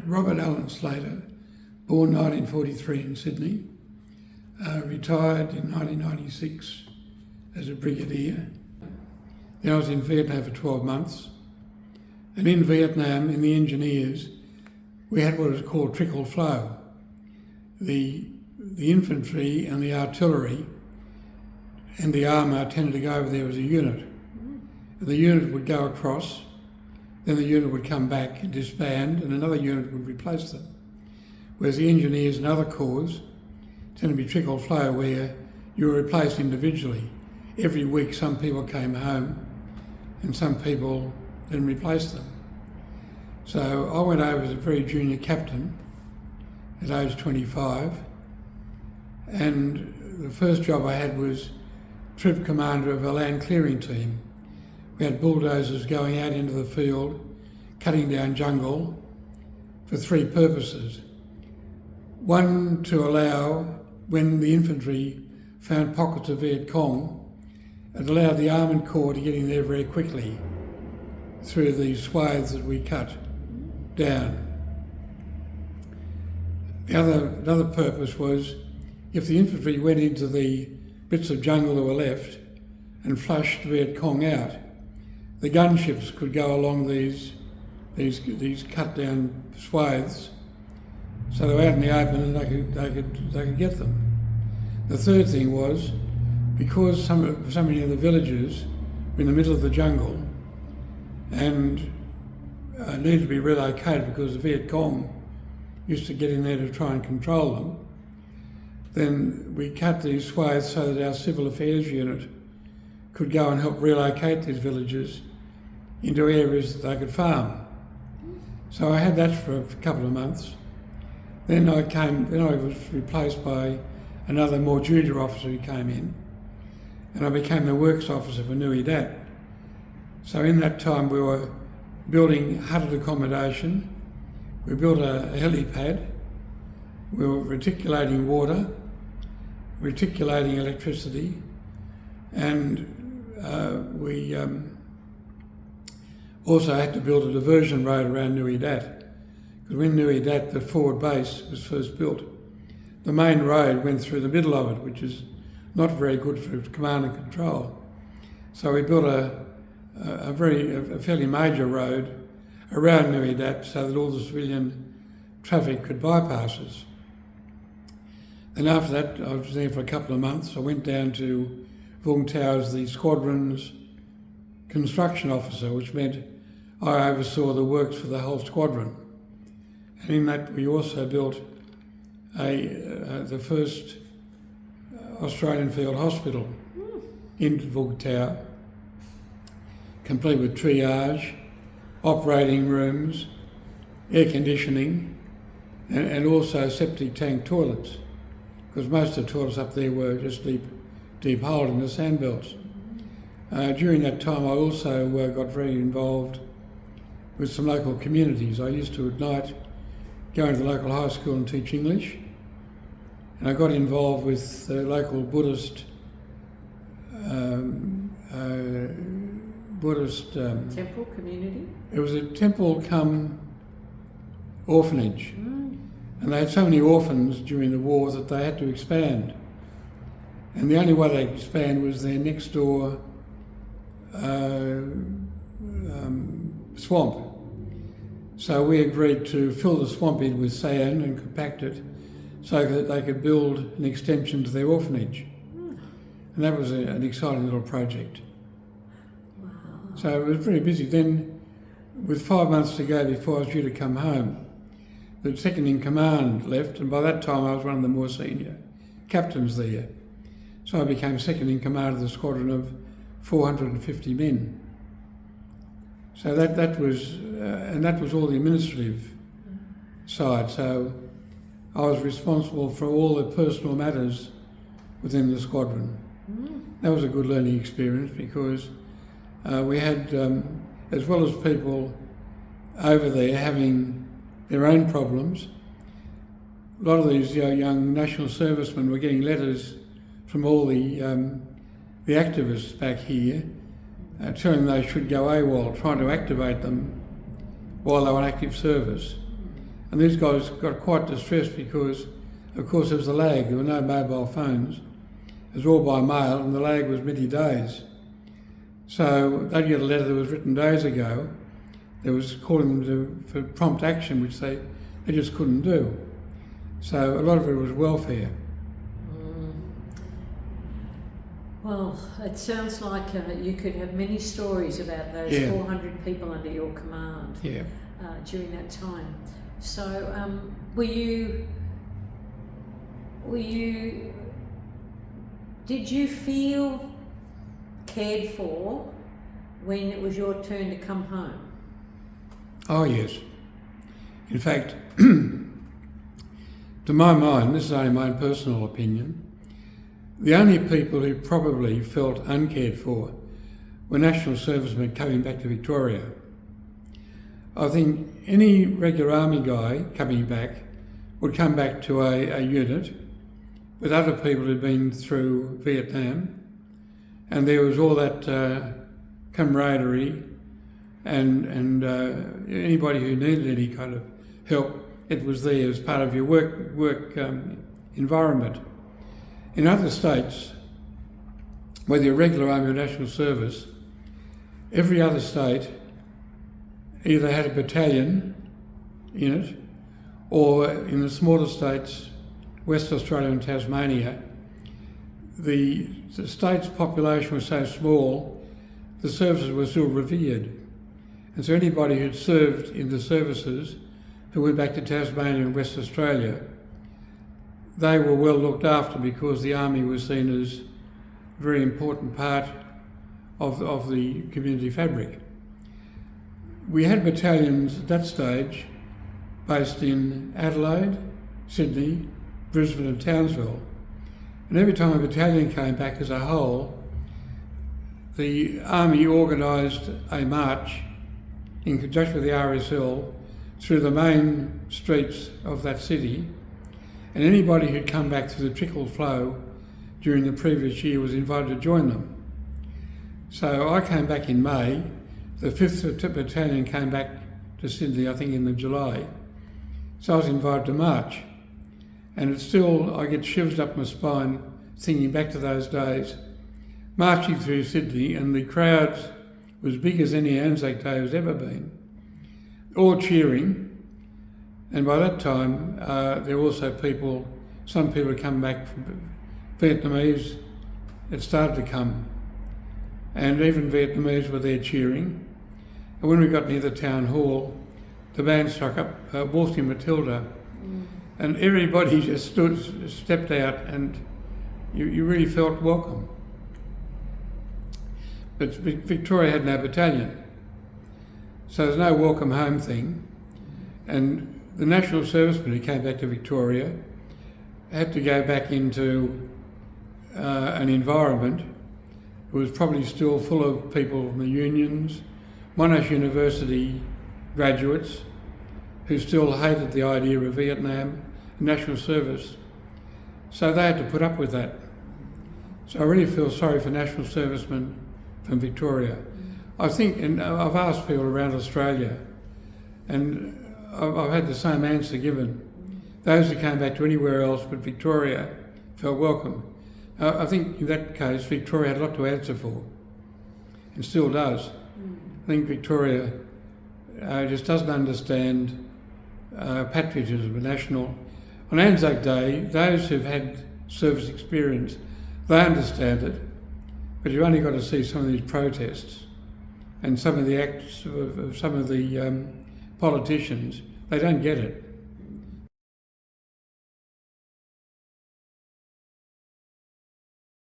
Robert Allen Slater, born 1943 in Sydney, retired in 1996 as a brigadier. Then I was in Vietnam for 12 months. And in Vietnam, in the engineers, we had what was called trickle flow. The infantry and the artillery and the armour tended to go over there as a unit. The unit would go across, then the unit would come back and disband, and another unit would replace them. Whereas the engineers and other corps tend to be trickle flow, where you were replaced individually. Every week some people came home and some people then replaced them. So I went over as a very junior captain at age 25, and the first job I had was troop commander of a land clearing team. We had bulldozers going out into the field, cutting down jungle for three purposes. One, to allow, when the infantry found pockets of Viet Cong, it allowed the Armoured Corps to get in there very quickly through these swathes that we cut down. Another purpose was, if the infantry went into the bits of jungle that were left and flushed Viet Cong out, the gunships could go along these cut down swathes, so they were out in the open and they could get them. The third thing was, because so many of the villages were in the middle of the jungle and needed to be relocated because the Viet Cong used to get in there to try and control them, then we cut these swathes so that our civil affairs unit could go and help relocate these villages into areas that they could farm. So I had that for a couple of months. Then I was replaced by another more junior officer who came in, and I became the works officer for Nui Dat. So in that time we were building hutted accommodation, we built a helipad, we were reticulating water, reticulating electricity, and we also had to build a diversion road around Nui Dat. Because when Nui Dat, the forward base, was first built, the main road went through the middle of it, which is not very good for command and control. So we built a fairly major road around Nui Dat so that all the civilian traffic could bypass us. And after that, I was there for a couple of months. I went down to Vung Tau as the squadron's construction officer, which meant I oversaw the works for the whole squadron. And in that, we also built the first Australian field hospital in Vung Tau, complete with triage, operating rooms, air conditioning, and also septic tank toilets, because most of the toilets up there were just deep hole in the sandbelts. During that time, I also got very involved with some local communities. I used to at night go into the local high school and teach English, and I got involved with the local Buddhist temple community? It was a temple come orphanage. And they had so many orphans during the war that they had to expand. And the only way they could expand was their next door swamp. So we agreed to fill the swamp in with sand and compact it so that they could build an extension to their orphanage. And that was an exciting little project. Wow. So it was very busy. Then, with 5 months to go before I was due to come home, the second in command left, and by that time I was one of the more senior captains there. So I became second in command of the squadron of 450 men. So that was all the administrative side. So I was responsible for all the personal matters within the squadron. That was a good learning experience because we had, as well as people over there having their own problems, a lot of these young national servicemen were getting letters from all the activists back here telling them they should go AWOL, trying to activate them while they were on active service. And these guys got quite distressed because, of course, there was a lag. There were no mobile phones. It was all by mail, and the lag was many days. So they'd get a letter that was written days ago that was calling them for prompt action, which they just couldn't do. So a lot of it was welfare. Well, it sounds like you could have many stories about those 400 people under your command during that time. So did you feel cared for when it was your turn to come home? Oh yes. In fact, to my mind, this is only my personal opinion, the only people who probably felt uncared for were national servicemen coming back to Victoria. I think any regular army guy coming back would come back to a unit with other people who'd been through Vietnam, and there was all that camaraderie and anybody who needed any kind of help, it was there as part of your work environment. In other states, whether you're regular army or national service, every other state either had a battalion in it, or in the smaller states, West Australia and Tasmania, the state's population was so small, the services were still revered. And so anybody who'd served in the services who went back to Tasmania and West Australia, they were well looked after because the army was seen as a very important part of the community fabric. We had battalions at that stage based in Adelaide, Sydney, Brisbane and Townsville. And every time a battalion came back as a whole, the army organised a march in conjunction with the RSL through the main streets of that city, and anybody who'd come back through the trickle flow during the previous year was invited to join them. So I came back in May, the 5th Battalion came back to Sydney, I think in July, so I was invited to march. And it's still, I get shivers up my spine thinking back to those days, marching through Sydney, and the crowds were as big as any Anzac Day has ever been, all cheering. And by that time, there were also some people had come back from Vietnamese, had started to come, and even Vietnamese were there cheering. And when we got near the town hall, the band struck up Waltzing Matilda, and everybody just stepped out, and you really felt welcome. But Victoria had no battalion, so there's no welcome home thing. And the national servicemen who came back to Victoria had to go back into an environment that was probably still full of people from the unions, Monash University graduates who still hated the idea of Vietnam and national service. So they had to put up with that. So I really feel sorry for national servicemen from Victoria. I think, and I've asked people around Australia, and I've had the same answer given. Those who came back to anywhere else but Victoria felt welcome. I think in that case, Victoria had a lot to answer for, and still does. I think Victoria just doesn't understand patriotism and national. On Anzac Day, those who've had service experience, they understand it, but you've only got to see some of these protests and some of the acts of some of the politicians, they don't get it.